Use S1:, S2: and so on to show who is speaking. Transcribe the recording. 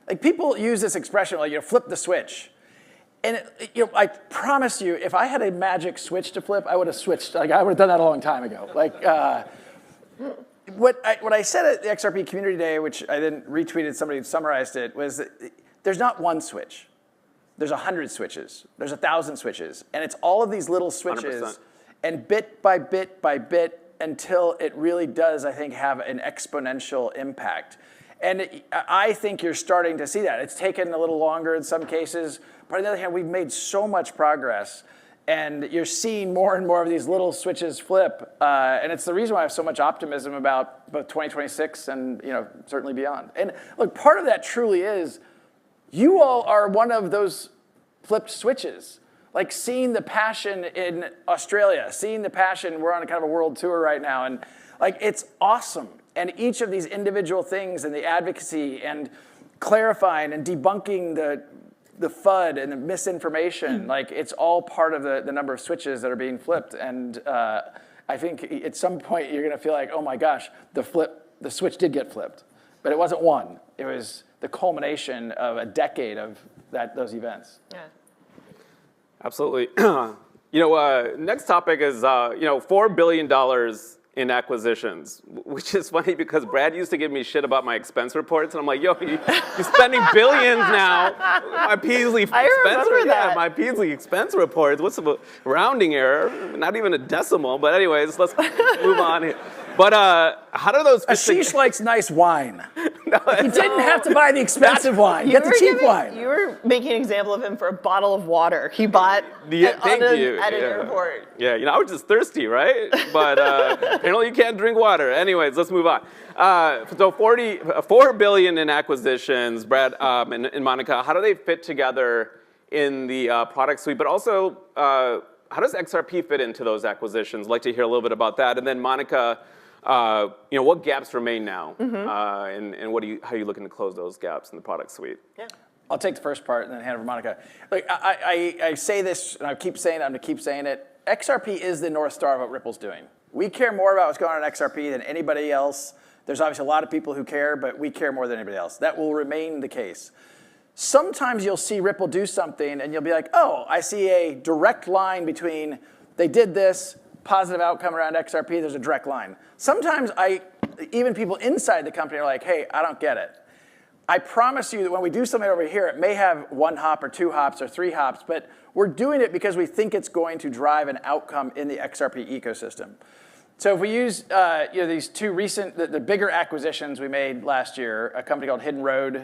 S1: Like people use this expression like, flip the switch. And I promise you, if I had a magic switch to flip, I would have switched. Like I would have done that a long time ago. Like what I said at the XRP Community Day, which I then retweeted, somebody summarized it, was that there's not one switch. There's 100 switches. There's 1,000 switches. And it's all of these little switches
S2: 100%.
S1: and bit by bit by bit until it really does, I think, have an exponential impact. And I think you're starting to see that. It's taken a little longer in some cases, but on the other hand, we've made so much progress, and you're seeing more and more of these little switches flip. And it's the reason why I have so much optimism about both 2026 and certainly beyond. And look, part of that truly is you all are one of those flipped switches. Like seeing the passion in Australia, seeing the passion, we're on a kind of a world tour right now, and like it's awesome. And each of these individual things and the advocacy and clarifying and debunking the FUD and the misinformation, like it's all part of the number of switches that are being flipped. And I think at some point you're gonna feel like, oh my gosh, the switch did get flipped. But it wasn't one, it was the culmination of a decade of those events.
S3: Yeah.
S2: Absolutely. Next topic is, $4 billion in acquisitions, which is funny because Brad used to give me shit about my expense reports, and I'm like, yo, you're spending billions now. My Peaslee my Peaslee expense reports. What's the rounding error? Not even a decimal. But anyways, let's move on here. But how do those?
S1: Ashish likes nice wine. He didn't have to buy the expensive wine. Get the cheap wine.
S3: You were making an example of him for a bottle of water he bought at an airport.
S2: Yeah, I was just thirsty, right? But apparently you can't drink water. Anyways, let's move on. So $4 billion in acquisitions, Brad and Monica. How do they fit together in the product suite? But also, how does XRP fit into those acquisitions? I'd like to hear a little bit about that. And then Monica, what gaps remain now, and how are you looking to close those gaps in the product suite?
S3: Yeah.
S1: I'll take the first part and then hand over to Monica. Like I say this, and I keep saying it, I'm going to keep saying it. XRP is the North Star of what Ripple's doing. We care more about what's going on in XRP than anybody else. There's obviously a lot of people who care, but we care more than anybody else. That will remain the case. Sometimes you'll see Ripple do something, and you'll be like, oh, I see a direct line between they did this, positive outcome around XRP, there's a direct line. Sometimes even people inside the company are like, hey, I don't get it. I promise you that when we do something over here, it may have 1 hop or 2 hops or 3 hops, but we're doing it because we think it's going to drive an outcome in the XRP ecosystem. So if we use these two recent, the bigger acquisitions we made last year, a company called Hidden Road